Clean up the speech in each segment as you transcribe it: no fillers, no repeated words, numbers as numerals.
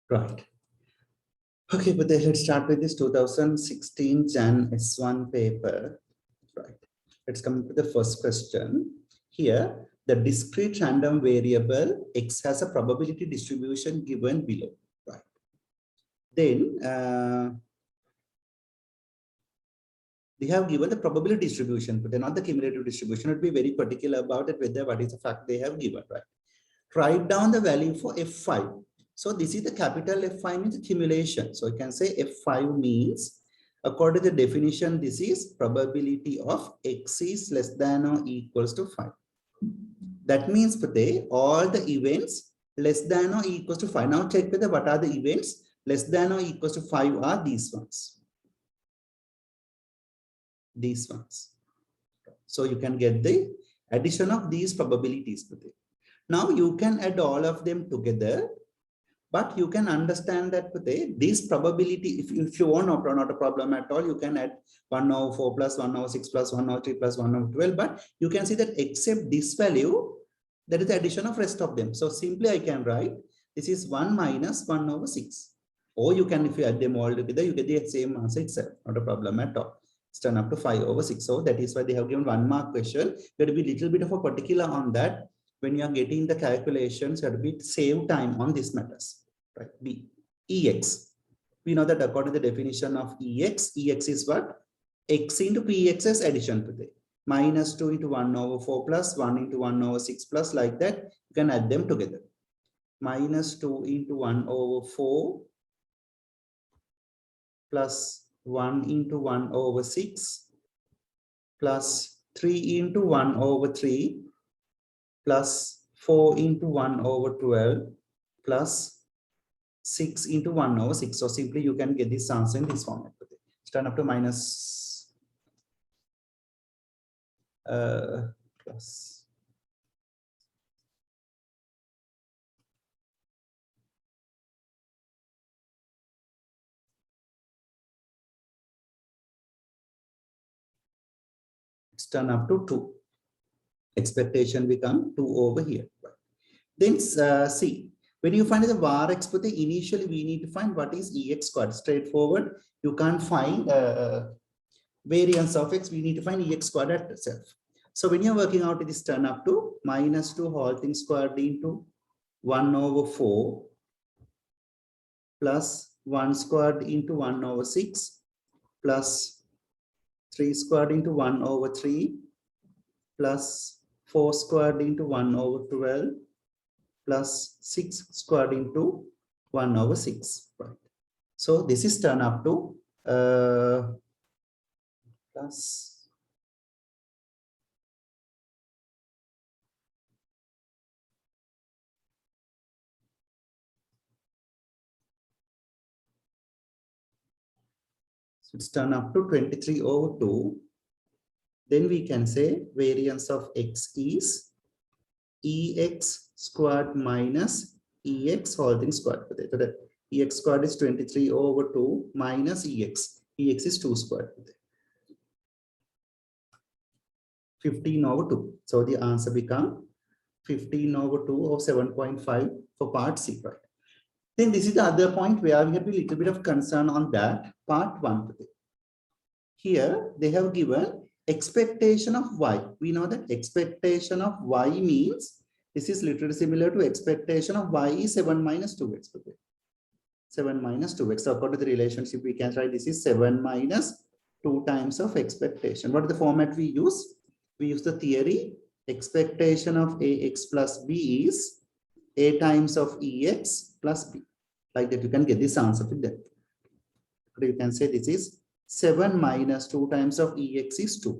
Right. Okay, but then let's start with this 2016 Jan S1 paper. Right. Let's come to the first question. Here, the discrete random variable X has a probability distribution given below. Right. Then they have given the probability distribution, but they're not the cumulative distribution. It'll be very particular about it, whether what is the fact they have given, right? Write down the value for F5. So this is the capital F5 means accumulation. So you can say F5 means, according to the definition, this is probability of X is less than or equals to 5. That means today all the events less than or equals to 5. Now check whether what are the events less than or equals to 5 are these ones. These ones. So you can get the addition of these probabilities today. Now you can add all of them together, but you can understand that today this probability, if you want not a problem at all, you can add 1 over 4 plus 1 over 6 plus 1 over 3 plus 1 over 12, but you can see that except this value, that is the addition of rest of them. So simply I can write this is 1 minus 1 over 6. Or you can, if you add them all together, you get the same answer itself, not a problem at all. It's turned up to 5 over 6. So that is why they have given 1 mark question. You have to be a little bit of a particular on that. When you are getting the calculations, you have to be save time on these matters. Right? B. EX. We know that according to the definition of EX, EX is what? X into PX's addition today. Minus 2 into 1 over 4 plus 1 into 1 over 6 plus, like that. You can add them together. Minus 2 into 1 over 4 plus 1 into 1 over 6 plus 3 into 1 over 3 plus 4 into 1 over 12 plus 6 into 1 over 6. So simply you can get this answer in this format. It's turned up to minus plus. It's turned up to 2. Expectation become 2 over here. Then see, when you find the var x, initially we need to find what is ex squared. Straightforward. You can't find variance of x. We need to find ex squared at itself. So when you're working out, it is turn up to minus 2 whole thing squared into 1 over 4 plus 1 squared into 1 over 6 plus 3 squared into 1 over 3 plus 4 squared into 1 over 12 plus 6 squared into 1 over 6. Right. So this is turn up to plus so it's turn up to 23 over 2. Then we can say variance of x is ex squared minus ex whole thing squared. So that ex squared is 23 over 2 minus ex. Ex is 2 squared. 15 over 2. So the answer become 15 over 2 or 7.5 for part C. Right? Then this is the other point where we have a little bit of concern on that. Part 1. Here they have given expectation of y. We know that expectation of y means this is literally similar to expectation of y is 7 minus 2x. 7 minus 2x. So according to the relationship, we can write this is 7 minus 2 times of expectation. What is the format we use? We use the theory. Expectation of ax plus b is a times of ex plus b. Like that, you can get this answer with that. You can say this is 7 minus 2 times of ex is 2.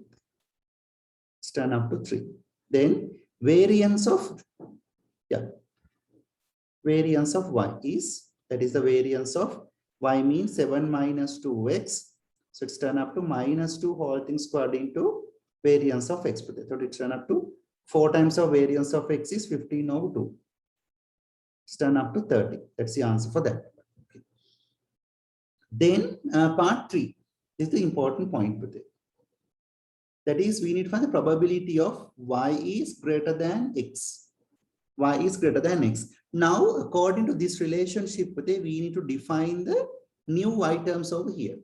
It's turn up to 3. Then variance of variance of y is, that is the variance of y means 7 minus 2x. So it's turn up to minus 2 whole thing squared into variance of x. So it's turn up to 4 times of variance of x is 15 over 2. It's turn up to 30. That's the answer for that. Okay. Then part 3 is the important point with it. That is, we need to find the probability of y is greater than x. Y is greater than x. Now, according to this relationship, we need to define the new y terms over here.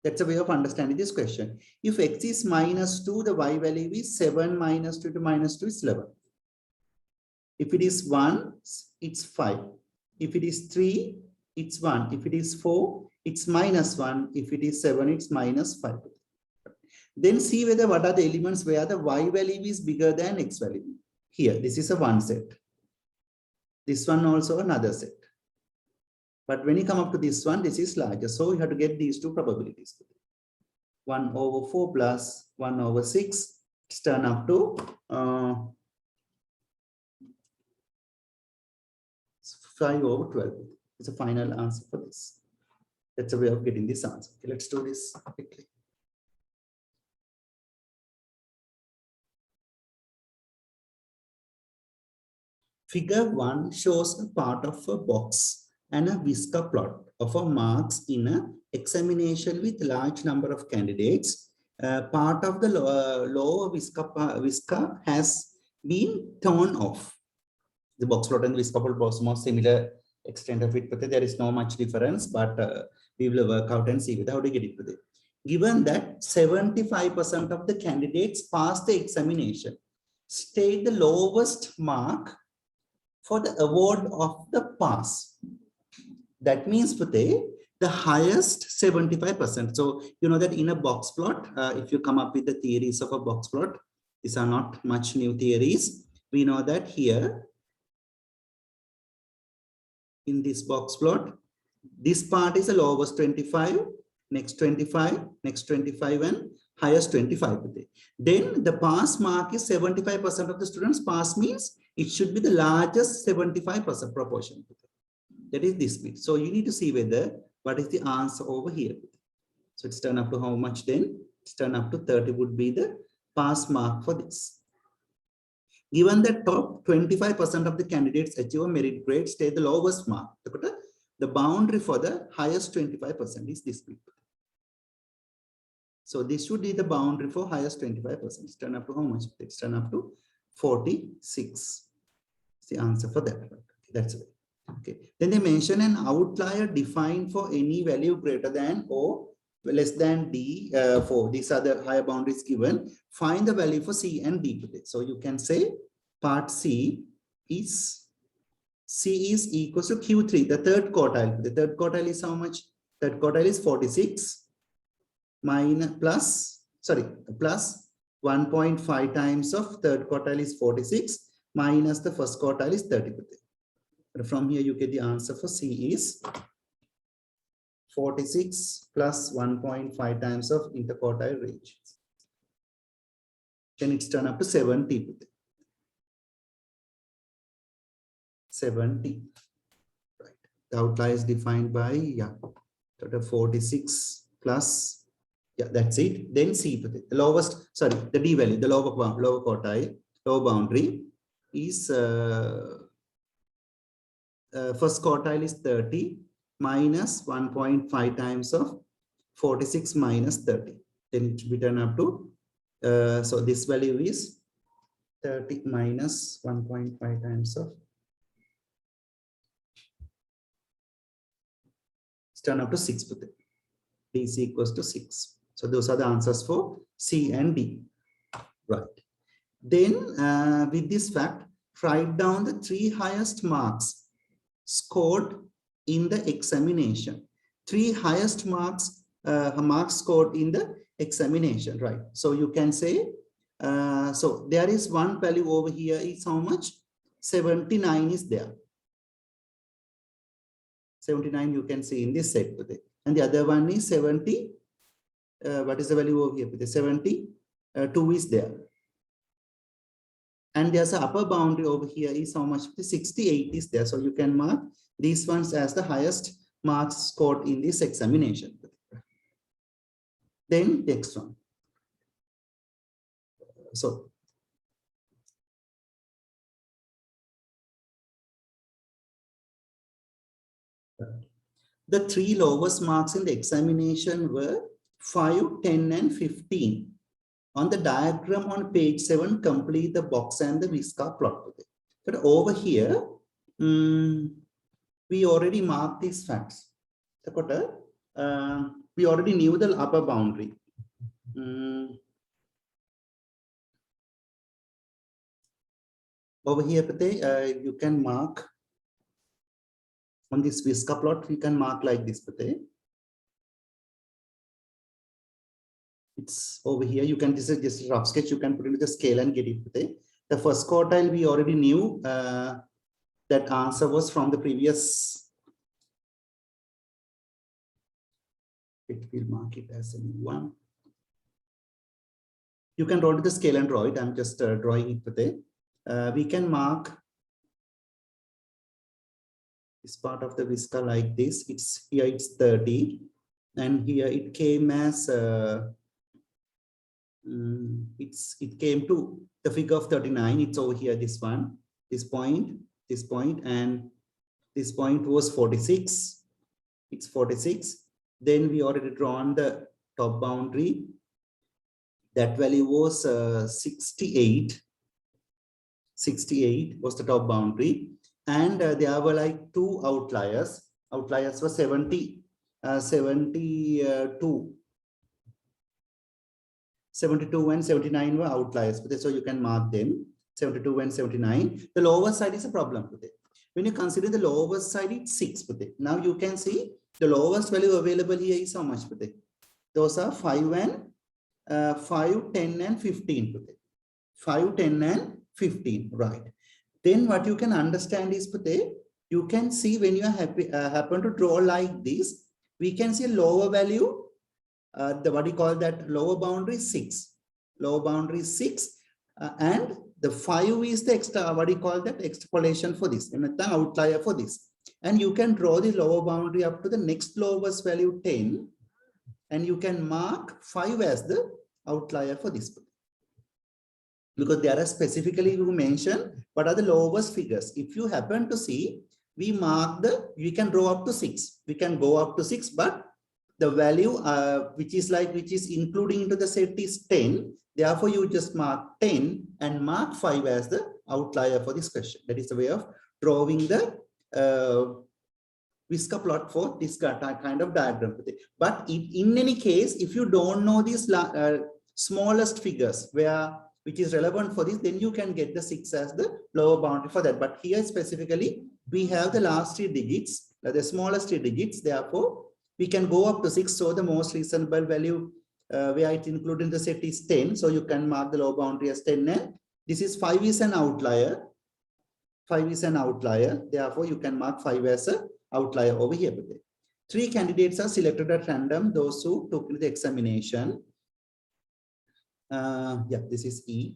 That's a way of understanding this question. If x is -2, the y value is 7 minus 2 to -2 is 11. If it is 1, it's 5. If it is 3, it's 1. If it is 4, it's -1. If it is 7, it's -5. Then see whether what are the elements where the y value is bigger than x value. Here, this is a one set. This one also another set. But when you come up to this one, this is larger. So you have to get these two probabilities. 1/4 plus 1/6. It's turn up to 5/12. It's a final answer for this. That's a way of getting this answer. Okay, let's do this quickly. Figure 1 shows a part of a box and a whisker plot of a marks in an examination with large number of candidates. Part of the lower whisker has been torn off. The box plot and whisker plot was more similar extent of it, but there is no much difference. But we will work out and see how to get it today. Given that 75% of the candidates passed the examination, state the lowest mark for the award of the pass. That means for the highest 75%. So you know that in a box plot, if you come up with the theories of a box plot, these are not much new theories. We know that here in this box plot, this part is the lowest 25, next 25, next 25, and highest 25. Then the pass mark is 75% of the students pass, means it should be the largest 75% proportion. That is this bit. So you need to see whether what is the answer over here. So it's turn up to how much then? It's turn up to 30 would be the pass mark for this. Given that top 25% of the candidates achieve a merit grade, state the lowest mark. The boundary for the highest 25% is this bit. So this should be the boundary for highest 25%. It's turn up to how much? It's turn up to 46. It's the answer for that. That's it. Okay. Then they mention an outlier defined for any value greater than or less than D. For these are the higher boundaries given. Find the value for C and D today. So you can say part C is equals to Q3, the third quartile. The third quartile is how much? Third quartile is 46 plus 1.5 times of third quartile is 46 minus the first quartile is 30. From here you get the answer for C is 46 plus 1.5 times of interquartile range. Then it's turned up to 70. 70. Right. The outlier is defined by 46 plus. Yeah, that's it. Then C, the lowest, sorry, the D value, the lower quartile, lower boundary is first quartile is 30 minus 1.5 times of 46 minus 30. Then it should be turned up to, so this value is 30 minus 1.5 times of, it's turned up to 6 with it. D is equals to 6. So those are the answers for C and D. Right. Then with this fact, write down the 3 highest marks scored in the examination. 3 highest marks scored in the examination, right? So you can say, so there is one value over here is how much? 79 is there. 79 you can see in this set. And the other one is 70. What is the value over here? 72 is there. And there's an upper boundary over here is how much? 68 is there. So you can mark these ones as the highest marks scored in this examination. Then next one. So the 3 lowest marks in the examination were 5, 10, and 15. On the diagram on page 7, complete the box and the whisker plot. But over here, We already marked these facts. We already knew the upper boundary. Over here, you can mark on this Visca plot. We can mark like this. It's over here. You can, this is just a rough sketch. You can put into the scale and get it. The first quartile we already knew. That answer was from the previous. It will mark it as a new one. You can draw to the scale and draw it. I'm just drawing it. We can mark this part of the Visca like this. It's here. It's 30, and here it came as it came to the figure of 39. It's over here. This one, this point, and this point was 46. It's 46. Then we already drawn the top boundary. That value was 68. 68 was the top boundary. And there were like two outliers. Outliers were 72. 72 and 79 were outliers. So you can mark them. 72 and 79. The lower side is a problem. When you consider the lowest side, it's 6. Now you can see the lowest value available here is how much? Those are 5, 10 and 15. 5, 10 and 15. Right. Then what you can understand is you can see when you happen to draw like this, we can see a lower value. What do you call that? Lower boundary 6. Lower boundary 6. And the 5 is the extra, what do you call that? Extrapolation for this, and the outlier for this. And you can draw the lower boundary up to the next lowest value 10. And you can mark 5 as the outlier for this. Because there are specifically you mentioned what are the lowest figures. If you happen to see, we mark we can draw up to 6. We can go up to 6, but the value which is including into the set is 10. Therefore, you just mark 10 and mark 5 as the outlier for this question. That is the way of drawing the Visca plot for this kind of diagram. But in any case, if you don't know these smallest figures which is relevant for this, then you can get the 6 as the lower boundary for that. But here specifically, we have the last 3 digits, the smallest 3 digits. Therefore, we can go up to 6. So the most reasonable value where it included in the set is 10. So you can mark the lower boundary as 10. And this is 5 is an outlier. 5 is an outlier. Therefore, you can mark 5 as an outlier over here. 3 candidates are selected at random, those who took the examination. Yeah, this is E.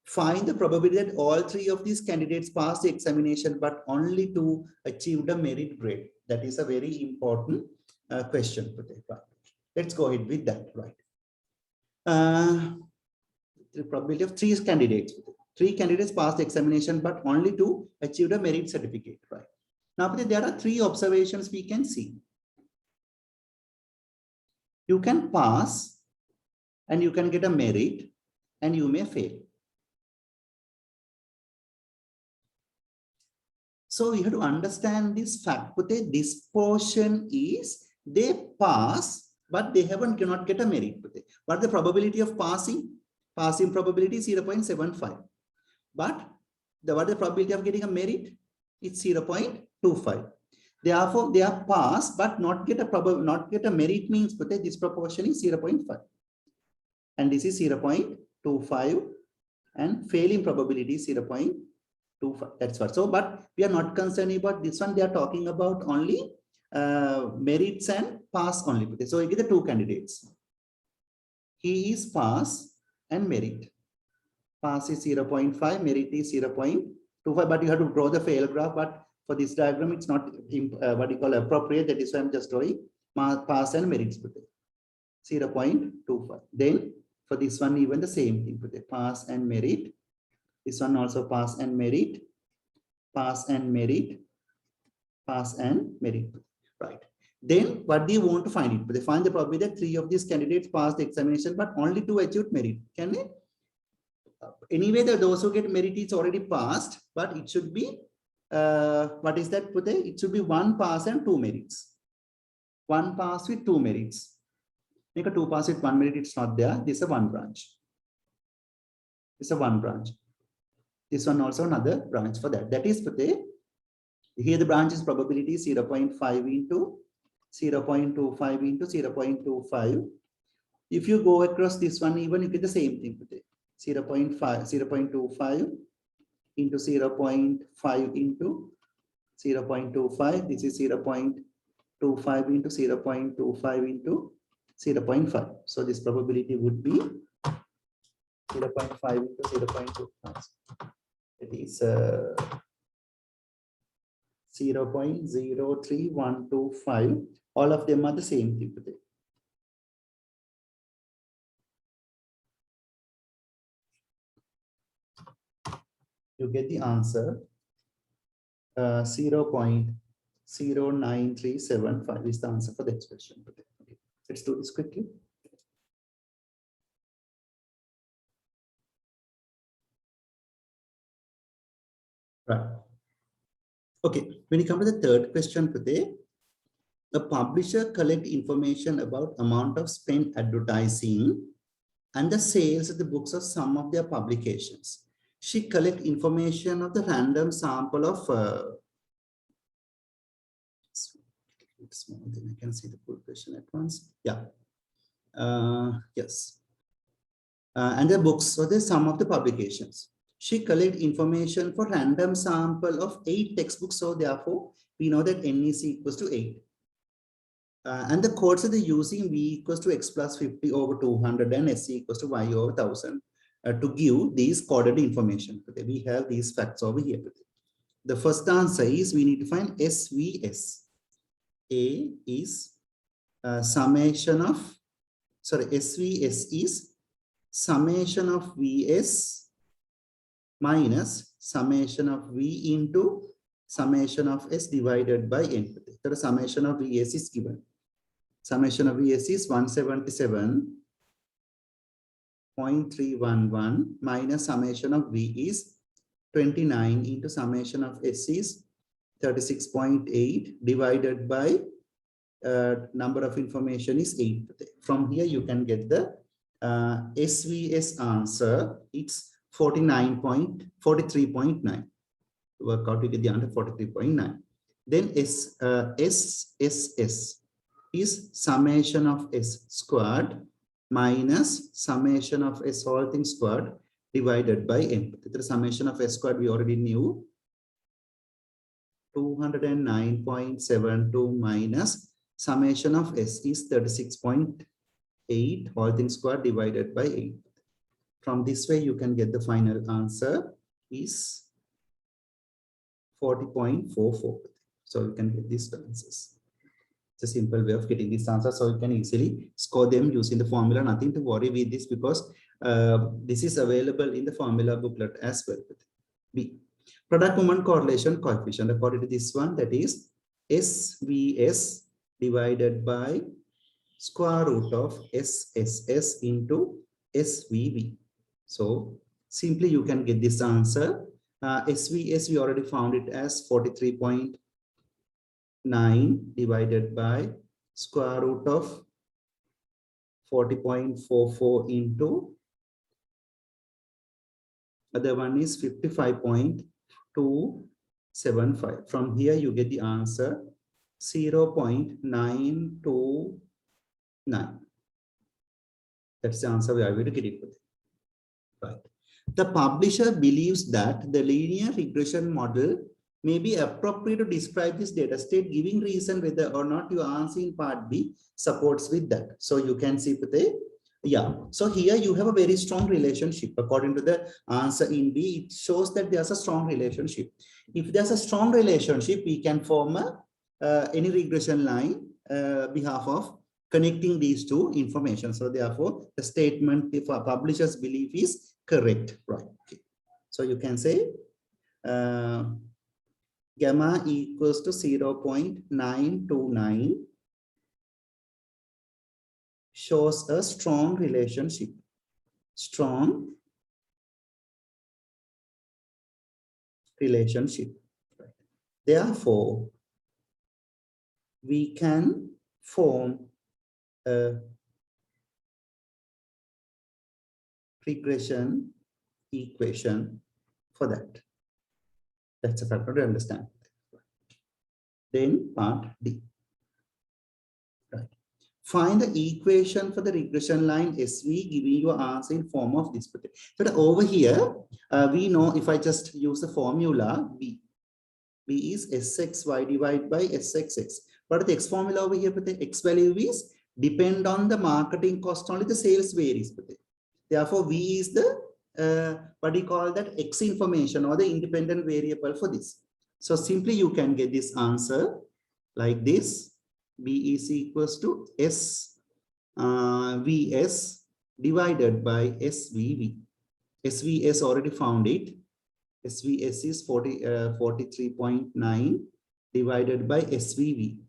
Find the probability that all 3 of these candidates pass the examination, but only 2 achieved a merit grade. That is a very important question. Right. Let's go ahead with that. Right. The probability of 3 candidates. 3 candidates passed the examination, but only 2 achieved a merit certificate. Right. Now, there are 3 observations we can see. You can pass and you can get a merit, and you may fail. So you have to understand this fact. This portion is they pass, but they cannot get a merit. What is the probability of passing? Passing probability is 0.75. But what is the probability of getting a merit? It's 0.25. Therefore, they are passed, but not get a merit means this proportion is 0.5. And this is 0.25, and failing probability is 0.25. That's what. So, but we are not concerned about this one. They are talking about only merits and pass only. So, we get the 2 candidates. He is pass and merit. Pass is 0.5, merit is 0.25, but you have to draw the fail graph. But for this diagram, it's not what you call appropriate. That is why I'm just drawing pass and merits. 0.25. Then for this one, even the same thing. Pass and merit. This one also pass and merit. Pass and merit. Pass and merit. Right. Then what do you want to find it? They find the probability that 3 of these candidates passed the examination, but only 2 achieved merit. Can they? Anyway, those who get merit is already passed, but it should be, what is that? It should be 1 pass and 2 merits. 1 pass with 2 merits. Make a 2 pass with 1 merit, it's not there. This is a 1 branch. This is a 1 branch. This one also another branch for that. That is here the branch is probability 0.5 into 0.25 into 0.25. If you go across this one, even you get the same thing. 0.5, 0.25 into 0.5 into 0.25. This is 0.25 into 0.25 into 0.5. So this probability would be 0.5 into 0.25. It is 0.03125. All of them are the same thing. You get the answer 0.09375 is the answer for the expression. Okay. Let's do this quickly. Right. Okay, when you come to the third question today, the publisher collect information about amount of spent advertising and the sales of the books of some of their publications. She collect information of the random sample of then I can see the full question at once. Yeah. Yes. And the books, so there's some of the publications. She collect information for random sample of 8 textbooks. So therefore, we know that n is equals to 8. And the codes that they're using v equals to x plus 50 over 200 and s equals to y over 1000 to give these coded information. We have these facts over here. The first answer is we need to find SVS. A is summation of, sorry, SVS is summation of Vs minus summation of V into summation of S divided by N. The summation of Vs is given. Summation of Vs is 177.311 minus summation of V is 29 into summation of S is 36.8 divided by number of information is 8. From here you can get the SVS answer. It's 43.9. Work out, you get the answer 43.9. Then SSS is summation of S squared minus summation of S whole thing squared divided by N. The summation of S squared we already knew. 209.72 minus summation of S is 36.8 whole thing squared divided by 8. From this way, you can get the final answer is 40.44. So you can get these answers. It's a simple way of getting this answer. So you can easily score them using the formula. Nothing to worry with this because this is available in the formula booklet as well. B. Product movement correlation coefficient. According to this one, that is SVS divided by square root of SSS into SVV. So simply you can get this answer. SVS we already found it as 43.9 divided by square root of 40.44 into other one is 55.275. From here you get the answer 0.929. That's the answer we are going to get it with. Right. The publisher believes that the linear regression model may be appropriate to describe this data state, giving reason whether or not your answer in part B supports with that. So you can see, yeah. So here you have a very strong relationship. According to the answer in B, it shows that there's a strong relationship. If there's a strong relationship, we can form any regression line behalf of connecting these two information. So therefore, the statement if a publisher's belief is correct, right? Okay. So you can say gamma equals to 0.929 shows a strong relationship. Strong relationship. Therefore, we can form a regression equation for that. That's a factor to understand. Then part D. Right. Find the equation for the regression line SV, giving you an answer in form of this. So over here, we know if I just use the formula B is Sxy divided by Sxx. But the X formula over here, but the X value is depend on the marketing cost, only the sales varies. Therefore, V is the, what do you call that, X information or the independent variable for this. So simply you can get this answer like this. B is equals to VS divided by SVV. SVS already found it. SVS is 43.9 divided by SVV,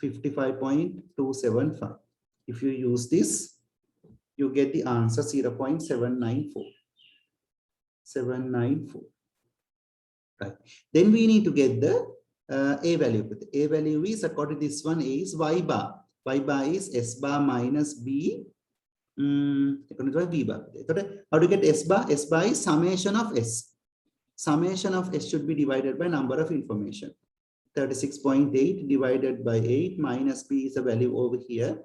55.275. If you use this, you get the answer 0.794. 794. Right. Then we need to get the A value. A value is, according to this one, A is Y bar. Y bar is S bar minus B. B bar. How to get S bar? S bar is summation of S. Summation of S should be divided by number of information. 36.8 divided by 8 minus B is the value over here.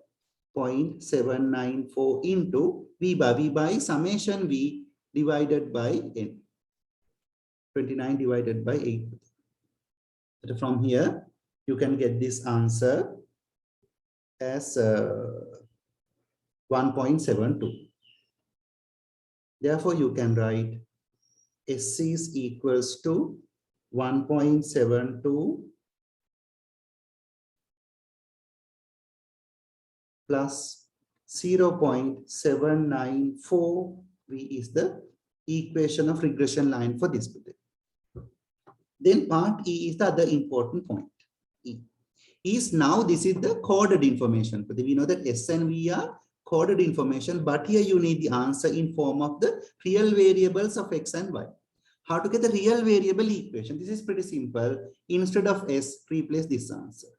0.794 into V bar. V bar is summation V divided by N. 29 divided by 8. So from here, you can get this answer as 1.72. Therefore, you can write S is equals to 1.72 plus 0.794 V is the equation of regression line for this. Then part E is the other important point. E is now, this is the coded information. But we know that S and V are coded information, but here you need the answer in form of the real variables of X and Y. How to get the real variable equation? This is pretty simple. Instead of S, replace this answer.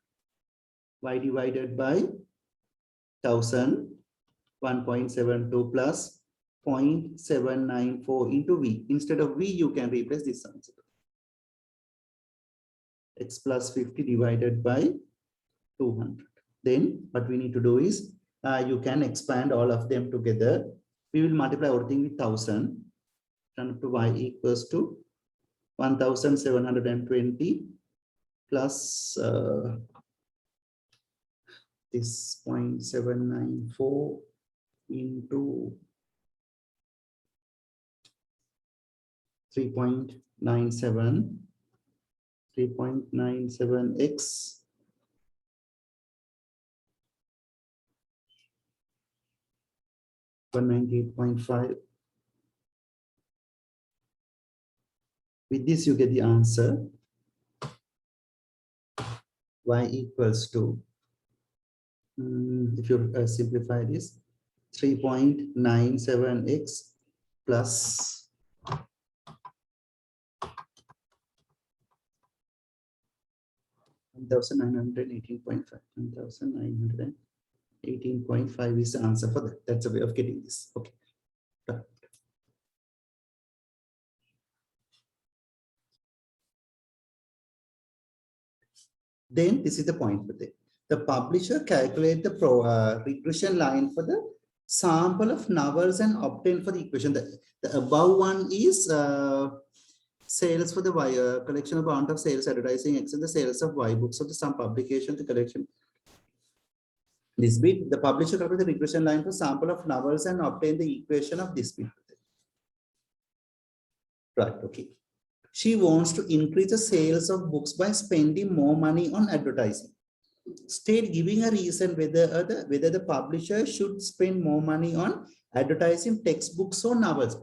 Y divided by 1000, 1.72 plus 0.794 into V. Instead of V, you can replace this answer. X plus 50 divided by 200. Then what we need to do is, you can expand all of them together. We will multiply everything with 1000. Turn up to Y equals to 1720 plus this 0.794 into 3.97. 3.97x 198.5. With this, you get the answer. Y equals to, if you simplify this, 3.97x plus 1918.5. 1918.5 is the answer for that. That's a way of getting this. Okay. Right. Then this is the point with it. The publisher calculate the regression line for the sample of novels and obtain for the equation. The above one is sales for the Y, collection of amount of sales advertising X and the sales of Y books of the some publication, the collection. This bit, the publisher calculate the regression line for sample of novels and obtain the equation of this bit. Right, okay. She wants to increase the sales of books by spending more money on advertising. State giving a reason whether the publisher should spend more money on advertising textbooks or novels. So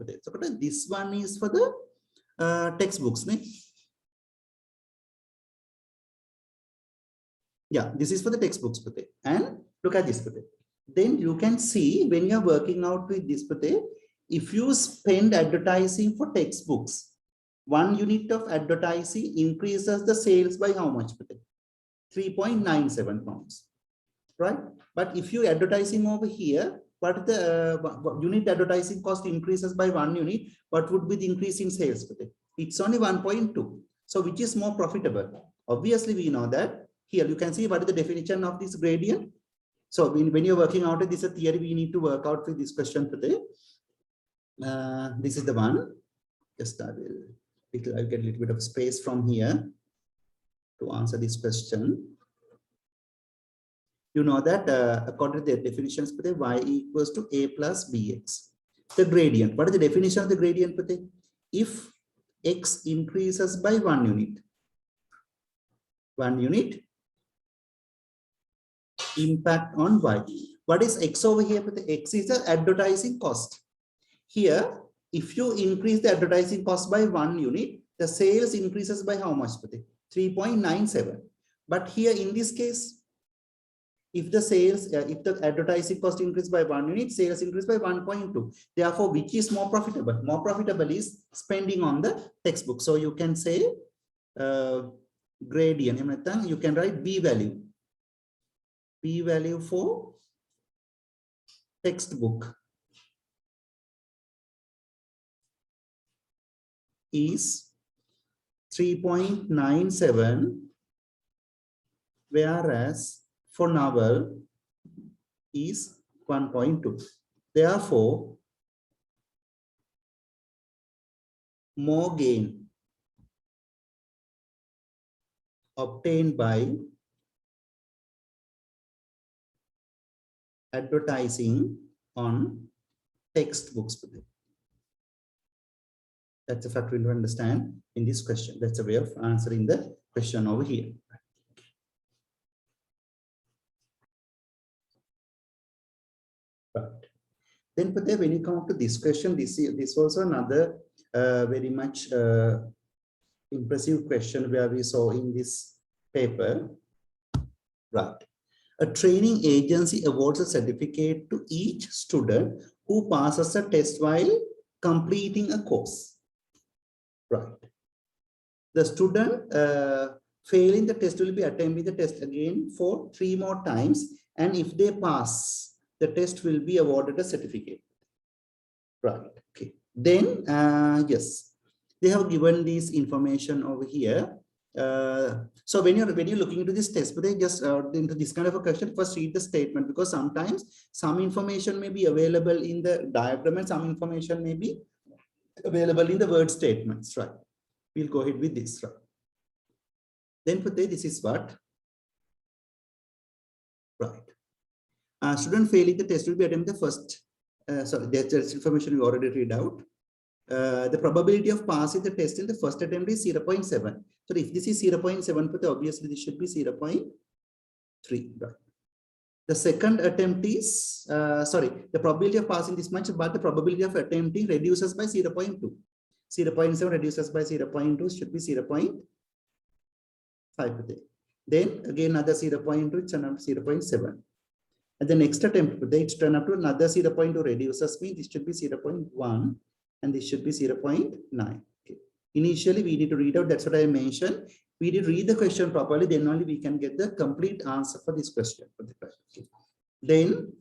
this one is for the textbooks. Yeah, this is for the textbooks. And look at this. Then you can see when you're working out with this, if you spend advertising for textbooks, 1 unit of advertising increases the sales by how much? 3.97 pounds, right? But if you advertising over here, what the unit advertising cost increases by 1 unit, what would be the increase in sales? It's only 1.2. So which is more profitable? Obviously, we know that. Here you can see what is the definition of this gradient. So when you're working out, this is a theory we need to work out with this question today. This is the one. Just I'll get a little bit of space from here to answer this question. You know that according to the definitions, y equals to a plus bx. The gradient. What is the definition of the gradient? If x increases by 1 unit, impact on y. What is x over here? X is the advertising cost. Here, if you increase the advertising cost by 1 unit, the sales increases by how much? 3.97. But here in this case, if the sales, if the advertising cost increase by 1 unit, sales increase by 1.2. Therefore, which is more profitable? More profitable is spending on the textbook. So you can say gradient. You can write B value. B value for textbook is 3.97, whereas for novel is 1.2. Therefore, more gain obtained by advertising on textbooks. That's a fact we will understand in this question. That's a way of answering the question over here. Right. Then when you come up to this question, this was another very much impressive question where we saw in this paper. Right. A training agency awards a certificate to each student who passes a test while completing a course. Right. The student failing the test will be attempting the test again for 3 more times, and if they pass, the test will be awarded a certificate. Right. Okay. Then yes, they have given this information over here. So when you're looking into this test, but they just into this kind of a question, first read the statement, because sometimes some information may be available in the diagram and some information may be available in the word statements, right? We'll go ahead with this, right? Then this is what, right? Student failing the test will be attempted the first. Sorry, that's information we already read out. The probability of passing the test in the first attempt is 0.7. So if this is 0.7, obviously this should be 0.3, right? The second attempt is, the probability of passing this much, but the probability of attempting reduces by 0.2. 0.7 reduces by 0.2 should be 0.5. Then again another 0.2, it's another 0.7. And the next attempt, it's turned up to another 0.2 reduces, means this should be 0.1 and this should be 0.9. Okay. Initially, we need to read out, that's what I mentioned. We need to read the question properly, then only we can get the complete answer for this question. Okay. Then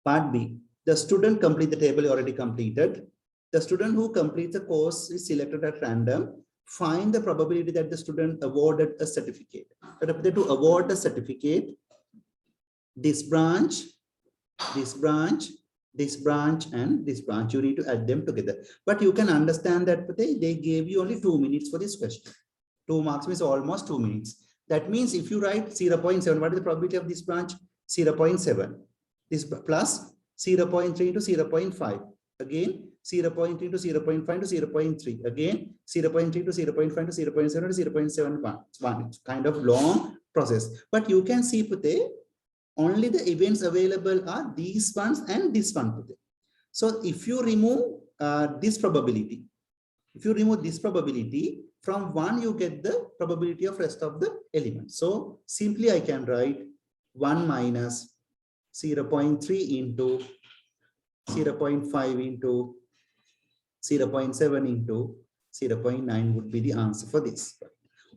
part B, the student complete the table already completed. The student who completes the course is selected at random. Find the probability that the student awarded a certificate. But to award a certificate, this branch, this branch, this branch, and this branch, you need to add them together. But you can understand that they gave you only 2 minutes for this question. 2 marks means almost 2 minutes. That means if you write 0.7, what is the probability of this branch? 0.7. This plus 0.3 to 0.5. Again, 0.3 to 0.5 to 0.3. Again, 0.3 to 0.5 to 0.7 to 0.71. It's kind of long process. But you can see only the events available are these ones and this one. So if you remove this probability, from 1 you get the probability of rest of the elements. So simply I can write 1 minus 0.3 into 0.5 into 0.7 into 0.9 would be the answer for this.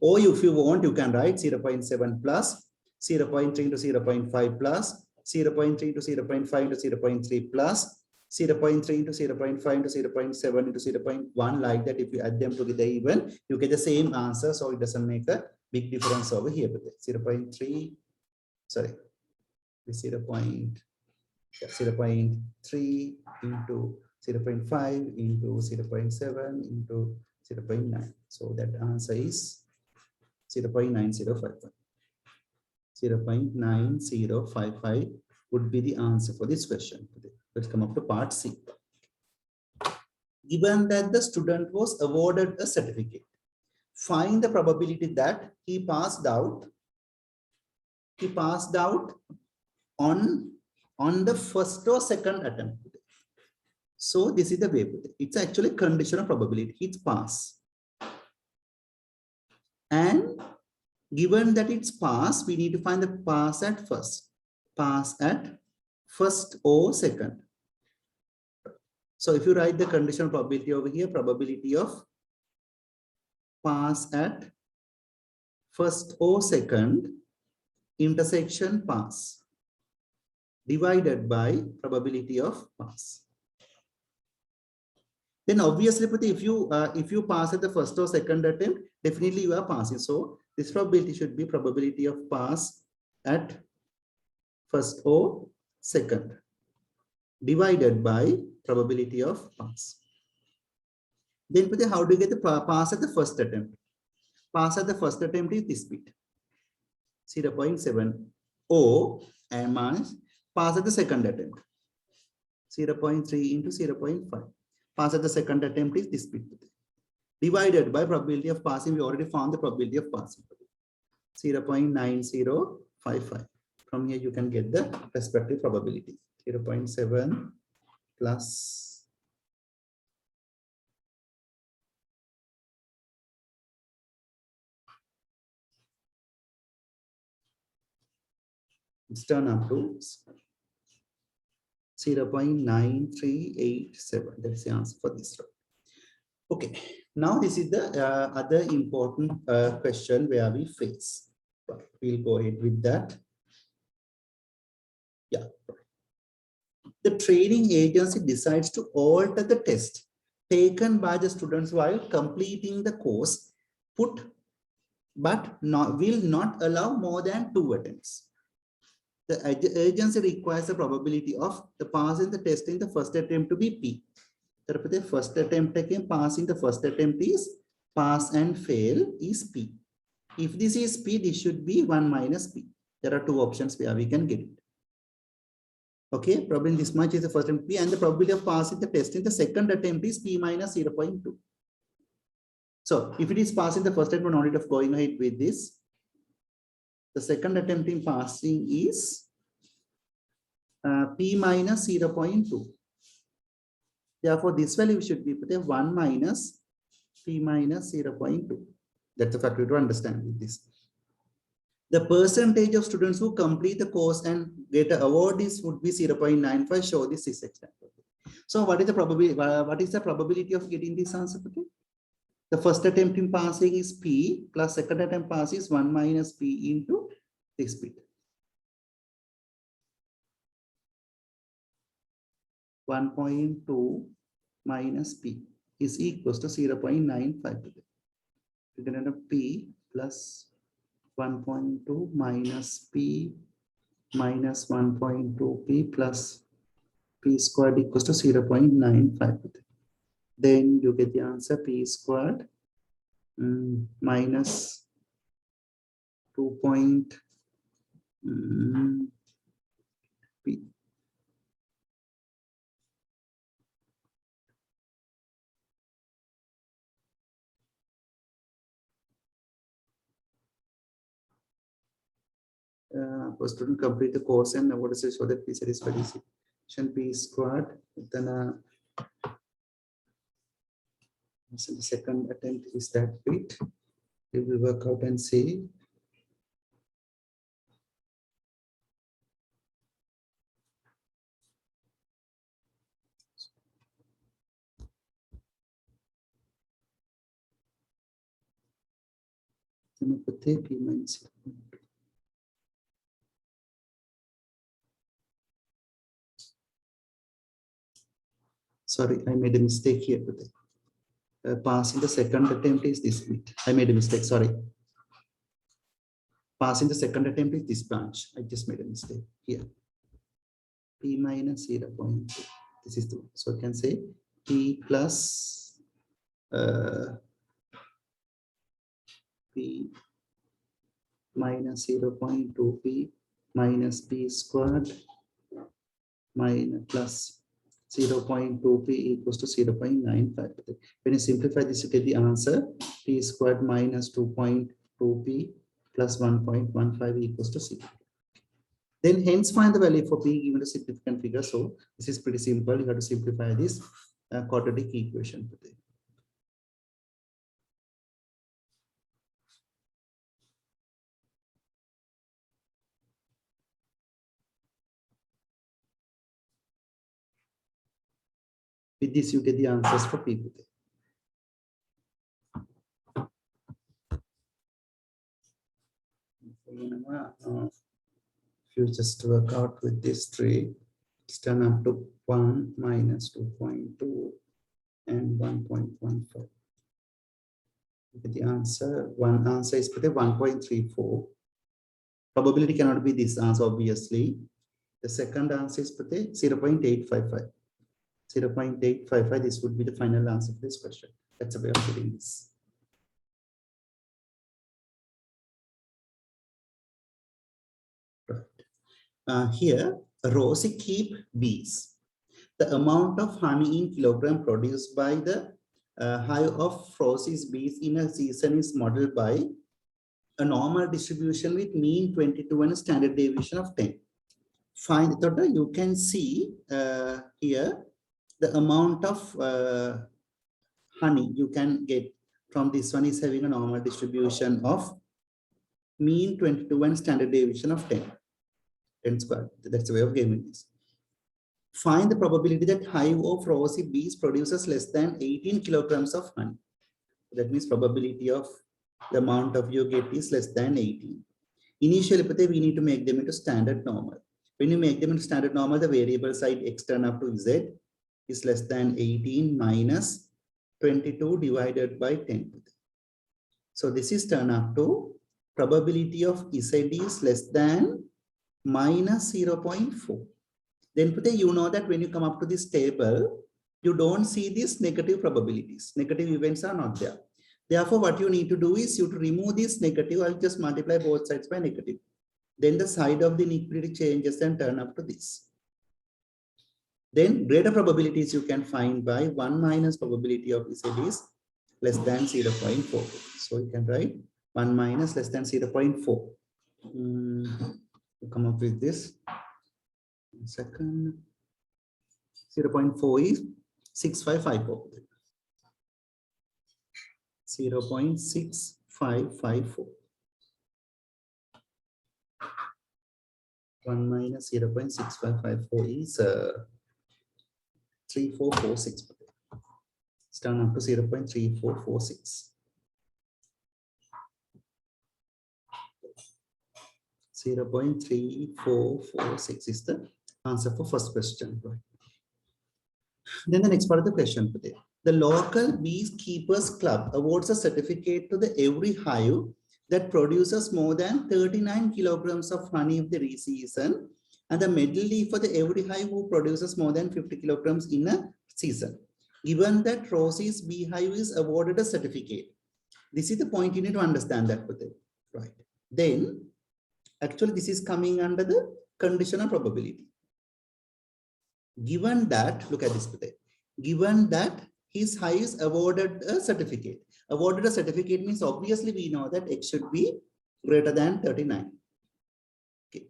Or if you want, you can write 0.7 plus 0.3 into 0.5 plus 0.3 to 0.5 into 0.3 plus 0.3 into 0.5 into 0.7 into 0.1, like that. If you add them together even, you get the same answer. So it doesn't make a big difference over here. But 0.3, sorry, 0.3 into 0.5 into 0.7 into 0.9. So that answer is 0.9055. 0.9055 would be the answer for this question. Let's come up to part C. Given that the student was awarded a certificate, find the probability that he passed out on the first or second attempt. So this is the way. It's actually conditional probability. It's pass. And given that it's pass, we need to find the pass at first. Pass at first or second. So if you write the conditional probability over here, probability of pass at first or second intersection pass divided by probability of pass. Then obviously, if you pass at the first or second attempt, definitely you are passing. So this probability should be probability of pass at first or second divided by probability of pass. Then how do you get the pass at the first attempt? Pass at the first attempt is this bit, 0.7, or minus pass at the second attempt, 0.3 into 0.5. Pass at the second attempt is this bit, divided by probability of passing. We already found the probability of passing, 0.9055. From here you can get the respective probability, 0.7 plus it's turned up to 0.9387. That's the answer for this row. Okay, now this is the other important question where we face. We'll go ahead with that. Yeah. The training agency decides to alter the test taken by the students while completing the course, will not allow more than 2 attempts. The agency requires the probability of the passing the test in the first attempt to be P. The first attempt again, passing the first attempt is pass and fail is P. If this is P, this should be 1 minus P. There are 2 options where we can get it. Okay, probably this much is the first attempt P, and the probability of passing the test in the second attempt is P minus 0.2. So if it is passing the first attempt, no need of going ahead with this. The second attempt in passing is P minus 0.2. Therefore, this value should be 1 minus P minus 0.2. That's the factor to understand with this. The percentage of students who complete the course and get an award would be 0.95. Show this is example. So what is the probability? What is the probability of getting this answer? The first attempt in passing is P plus second attempt pass is 1 minus P into this bit. 1.2 minus P is equals to 0.95. You can end up P plus 1.2 minus P minus 1.2 P plus P squared equals to 0.95. Then you get the answer P squared minus 2. P. For student complete the course and what is it so that P satisfied P squared. Then so the second attempt is that bit. We will work out and see. Then put P minus 0.2. Sorry, I made a mistake here. Passing the second attempt is this bit. I made a mistake, sorry. Passing the second attempt is this branch. I just made a mistake here. P minus 0.2. This is the one. So I can say P plus P minus 0.2 P minus P squared minus plus 0.2 P equals to 0.95. When you simplify this, you get the answer P squared minus 2.2 P plus 1.15 equals to 0. Then hence find the value for P given a significant figure. So this is pretty simple. You have to simplify this quadratic equation. With this, you get the answers for P. If you just work out with this tree, it's turn up to 1 minus 2.2 and 1.15. The answer, one answer is 1.34. Probability cannot be this answer, obviously. The second answer is 0.855. 0.855, this would be the final answer for this question. That's a way of getting this. Right. Here, Rosie keep bees. The amount of honey in kilogram produced by the hive of Rosie's bees in a season is modeled by a normal distribution with mean 22 and a standard deviation of 10. Find that you can see here the amount of honey you can get from this one is having a normal distribution of mean 22 and standard deviation of 10 squared. That's the way of gaming this. Find the probability that hive of Rosie bees produces less than 18 kilograms of honey. That means probability of the amount of you get is less than 18. Initially, we need to make them into standard normal. When you make them into standard normal, the variable side x turn up to z is less than 18 minus 22 divided by 10. So this is turn up to probability of z is less than minus 0.4. Then you know that when you come up to this table, you don't see these negative probabilities. Negative events are not there. Therefore, what you need to do is you to remove this negative. I'll just multiply both sides by negative. Then the side of the inequality changes and turn up to this. Then greater probabilities you can find by 1 minus probability of z is less than 0.4. So you can write 1 minus less than 0.4. Come up with this. Second, 0.4 is 6554. 0.6554. 1 minus 0.6554 is 3446. It's turned up to 0.3446. 0.3446 is the answer for first question. Right. Then the next part of the question. The local beekeepers club awards a certificate to the every hive that produces more than 39 kilograms of honey of the season, and the medal for the every hive who produces more than 50 kilograms in a season. Given that Rosie's beehive is awarded a certificate. This is the point you need to understand that. Right. Then actually this is coming under the conditional probability. Given that, look at this. Given that his hive is awarded a certificate. Awarded a certificate means obviously we know that x should be greater than 39. Okay.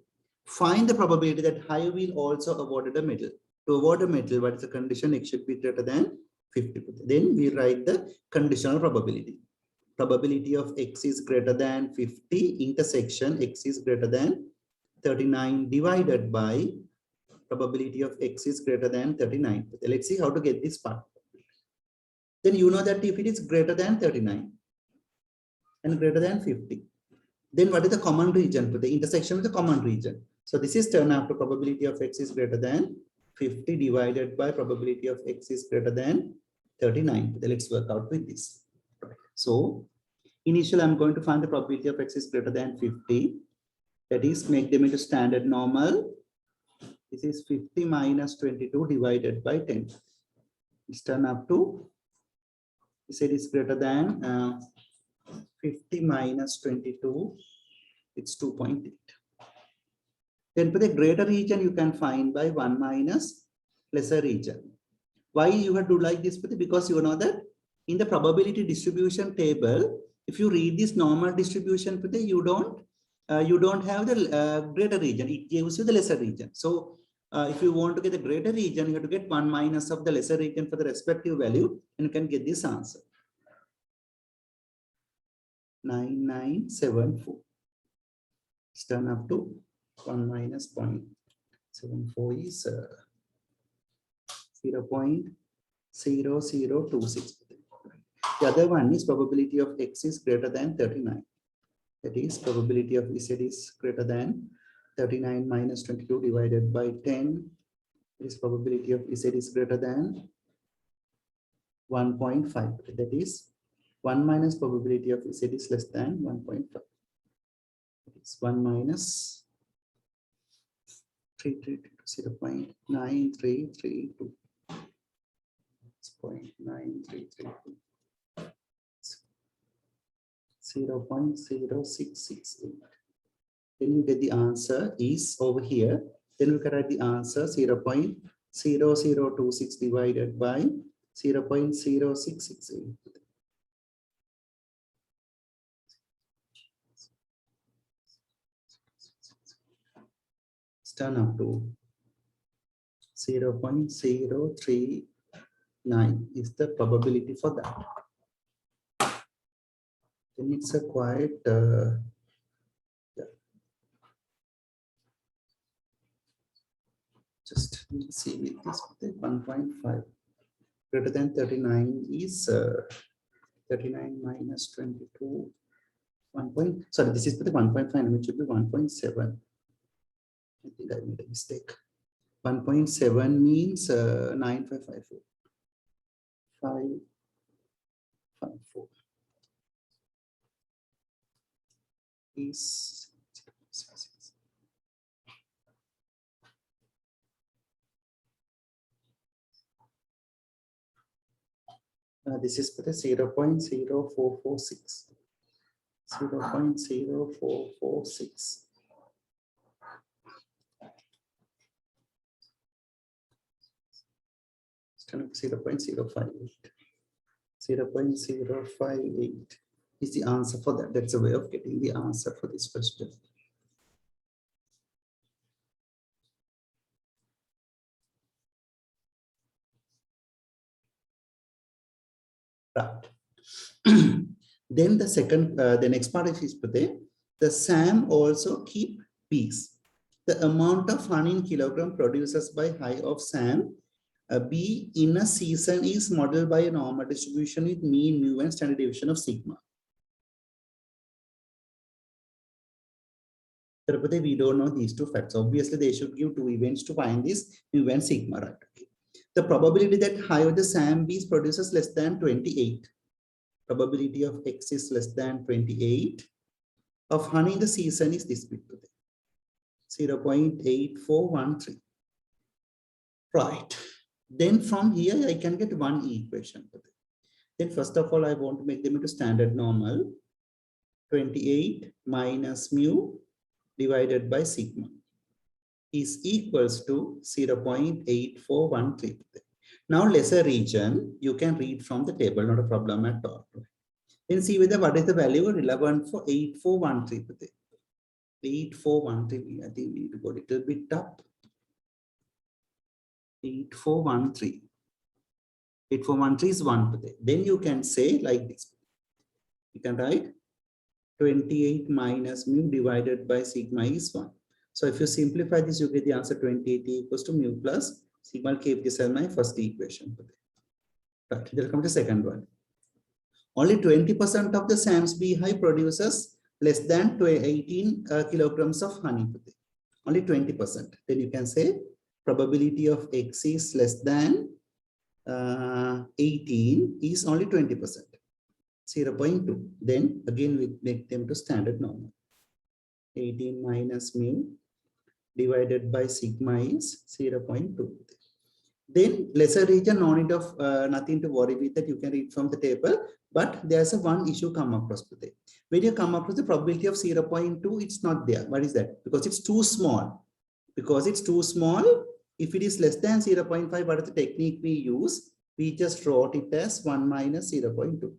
Find the probability that hive will also awarded a medal. To award a medal, what is the condition? X should be greater than 50. Then we write the conditional probability. Probability of x is greater than 50 intersection x is greater than 39 divided by probability of x is greater than 39. Let's see how to get this part. Then you know that if it is greater than 39 and greater than 50. Then what is the common region? For the intersection with the common region. So this is turned out to probability of x is greater than 50 divided by probability of x is greater than 39. Let's work out with this. So initially I'm going to find the probability of x is greater than 50. That is, make them into standard normal. This is 50 minus 22 divided by 10. It's turned up to, we said it's greater than 50 minus 22, it's 2.8. Then for the greater region, you can find by 1 minus lesser region. Why you have to do like this? Because you know that in the probability distribution table, if you read this normal distribution, you don't have the greater region. It gives you the lesser region. So if you want to get the greater region, you have to get 1 minus of the lesser region for the respective value, and you can get this answer. 9974. It's turned up to 1 minus 0.74 is 0.0026. The other one is probability of x is greater than 39. That is, probability of z is greater than 39 minus 22 divided by 10. Is probability of z is greater than 1.5. That is, 1 minus probability of z is less than 1.5. It's 1 minus 0.9332. It's 0.9332. 0.0668. Then you get the answer is over here. Then we can write the answer 0.0026 divided by 0.0668. Turn up to 0.039 is the probability for that. Then it's a quite just see with this 1.5 greater than 39 is 39 minus 22 sorry, this is the 1.5, which should be 1.7. I think I made a mistake. 1.7 means 9554. 554 is this is for the 0.0446. 0.0446. 0.058. 0.058 is the answer for that. That's a way of getting the answer for this question. Right. Then the second, the next part is the SAM also keep bees. The amount of honey in kilogram produces by hive of SAM B in a season is modeled by a normal distribution with mean, mu, and standard deviation of sigma. We don't know these two facts. Obviously, they should give two events to find this mu and sigma, right? Okay. The probability that hive of the SAM bees produces less than 28. Probability of X is less than 28. Of honey in the season is this bit today. 0.8413. Right. Then from here, I can get one equation. Then first of all, I want to make them into standard normal. 28 minus mu divided by sigma is equals to 0.8413. Now lesser region, you can read from the table, not a problem at all. Then see whether what is the value relevant for 8413. 8413, I think we need to go a little bit up. 8413. 8413 is 1 today. Then you can say like this. You can write 28 minus mu divided by sigma is 1. So if you simplify this, you get the answer 28 equals to mu plus sigma. Keep this as my first equation. Right. Then come to the second one. Only 20% of the Sam's beehive produces less than 18 kilograms of honey. Only 20%. Then you can say probability of X is less than 18 is only 20%. 0.2. Then again we make them to standard normal. 18 minus mu divided by sigma is 0.2. Then lesser region, no need of nothing to worry with that. You can read from the table, but there's a one issue come across today. When you come across the probability of 0.2, it's not there. What is that? Because it's too small. Because it's too small. If it is less than 0.5, what is the technique we use? We just wrote it as 1 minus 0.2.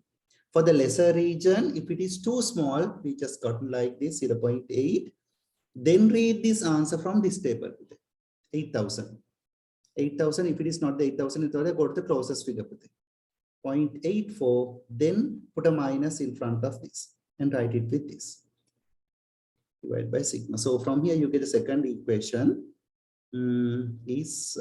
For the lesser region, if it is too small, we just got like this 0.8. Then read this answer from this table. 8,000. 8,000, if it is not the 8,000, go to the closest figure. 0.84, then put a minus in front of this and write it with this. Divided by sigma. So from here, you get a second equation is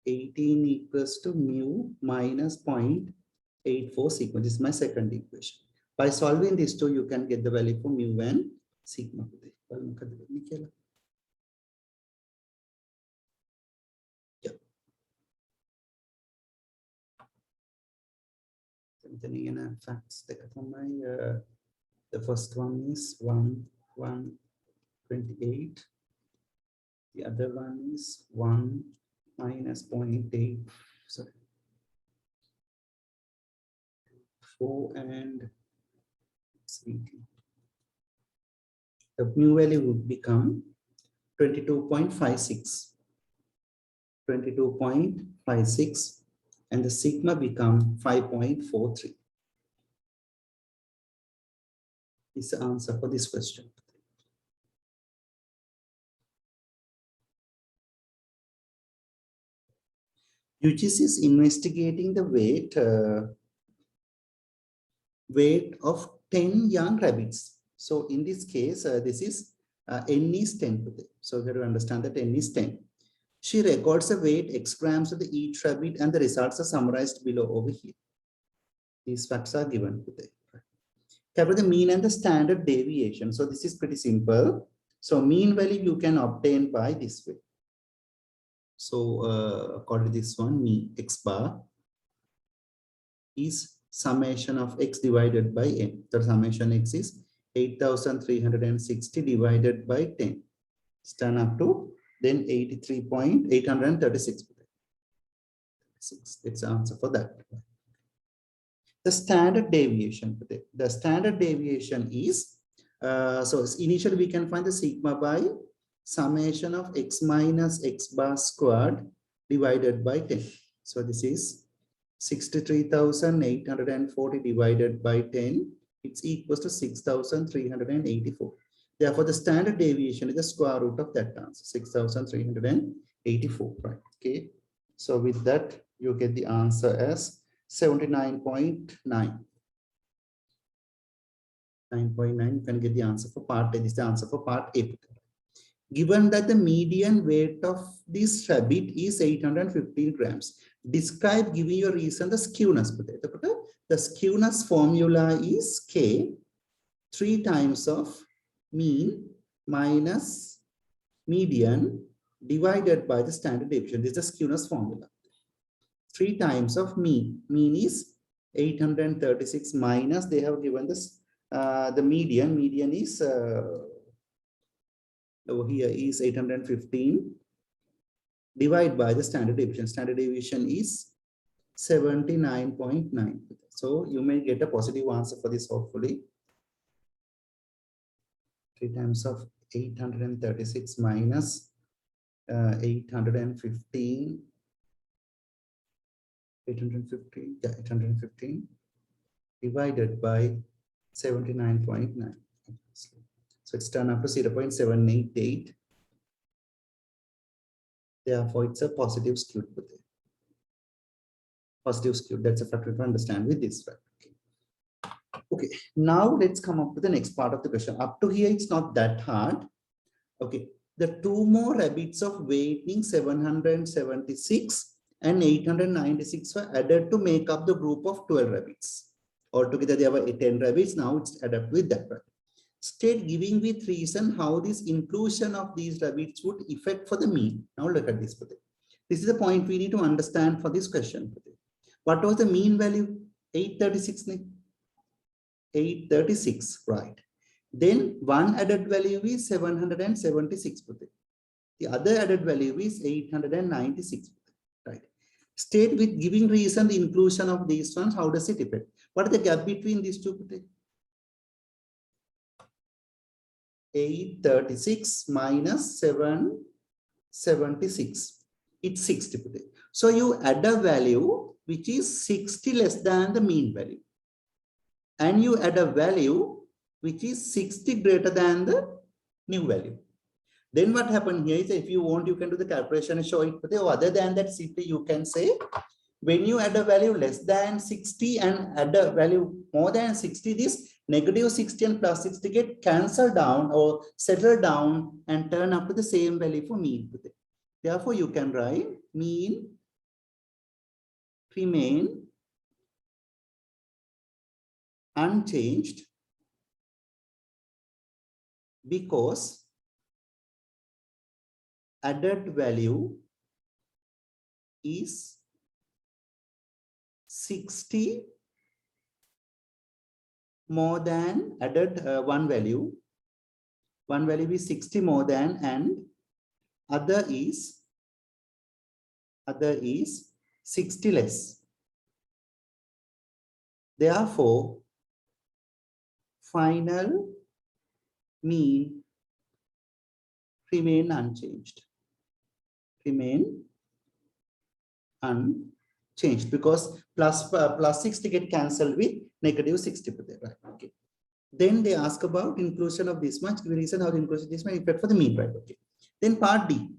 18 equals to mu minus 0.84 sigma. This is my second equation. By solving these two, you can get the value for mu and sigma. Facts. The first one is 128. The other one is 1 minus 0.8. Sorry. 4 and 18. The mu value would become 22.56. 22.56. And the sigma become 5.43. Is the answer for this question. UGC is investigating the weight of 10 young rabbits. So in this case, this is N is 10 today. So we have to understand that N is 10. She records the weight X grams of each rabbit and the results are summarized below over here. These facts are given today. Calculate the mean and the standard deviation. So this is pretty simple. So mean value you can obtain by this way. So according to this one, mean X bar is summation of X divided by N. The summation X is 8,360 divided by 10. It's turn up to then 83.836. It's the answer for that. The standard deviation. The standard deviation is, so initially we can find the sigma by summation of X minus X bar squared divided by 10. So this is 63,840 divided by 10. It's equals to 6,384. Therefore, the standard deviation is the square root of that answer, 6,384, right? Okay. So with that, you get the answer as 79.9. 9.9, you can get the answer for part A. This is the answer for part A. Given that the median weight of this rabbit is 815 grams, describe giving your reason the skewness. The skewness formula is K, 3 times of mean minus median divided by the standard deviation. This is the skewness formula. 3 times of mean. Mean is 836 minus, they have given this the median. Median is over here is 815 divided by the standard deviation. Standard deviation is 79.9. So you may get a positive answer for this hopefully. 3 times of 836 minus 815 divided by 79.9. So it's turned up to 0.788. Therefore, it's a positive skewed. Positive skewed. That's a factor to understand with this fact. Okay, now let's come up with the next part of the question. Up to here, it's not that hard. Okay, the 2 more rabbits of weighting 776 and 896 were added to make up the group of 12 rabbits. Altogether, there were 10 rabbits. Now it's added with that. Right? State giving with reason how this inclusion of these rabbits would affect for the mean. Now look at this. This is the point we need to understand for this question. What was the mean value? 836. 836, right. Then one added value is 776. The other added value is 896. Right. State with giving reason the inclusion of these ones. How does it affect? What is the gap between these two? 836 minus 776. It's 60. So you add a value which is 60 less than the mean value. And you add a value which is 60 greater than the new value. Then what happened here is, if you want, you can do the calculation and show it. But other than that, simply you can say, when you add a value less than 60 and add a value more than 60, this negative 60 and plus 60 get cancelled down or settle down and turn up to the same value for mean. Therefore, you can write mean remain unchanged because added value is 60 more than added one value is 60 more than, and other is 60 less. Therefore, final mean remain unchanged. Remain unchanged because plus 60 get cancelled with negative 60. Right? Okay. Then they ask about inclusion of this much. The reason how the inclusion of this much effect for the mean. Right? Okay. Then part D.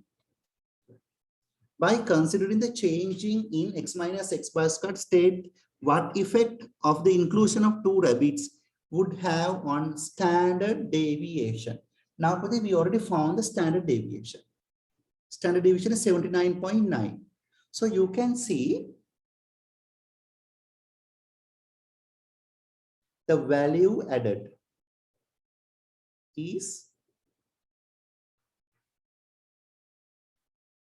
By considering the changing in x minus x bar squared, state what effect of the inclusion of two rabbits would have on standard deviation. Now, we already found the standard deviation. Standard deviation is 79.9. So you can see the value added is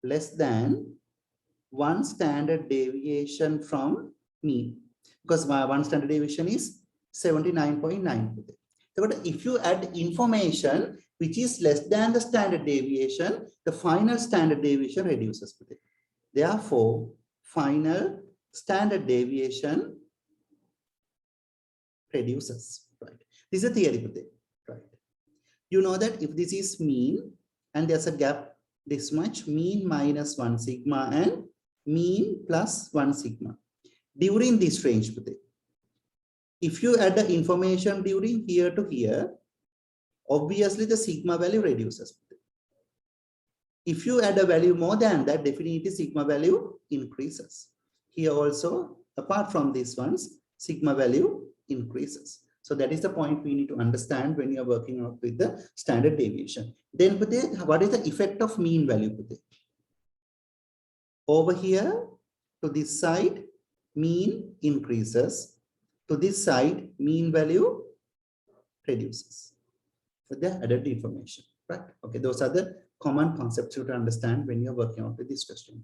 less than one standard deviation from mean, because one standard deviation is 79.9. But if you add information which is less than the standard deviation, the final standard deviation reduces. Therefore, final standard deviation reduces. Right. This is a theory. Right. You know that if this is mean and there's a gap this much, mean minus 1 sigma and mean plus 1 sigma. During this range, if you add the information during here to here, obviously the sigma value reduces. If you add a value more than that, definitely sigma value increases. Here also, apart from these ones, sigma value increases. So that is the point we need to understand when you are working out with the standard deviation. Then what is the effect of mean value? Over here to this side, mean increases. To this side, mean value reduces. For the added information, right? Okay, those are the common concepts you to understand when you're working out with this question.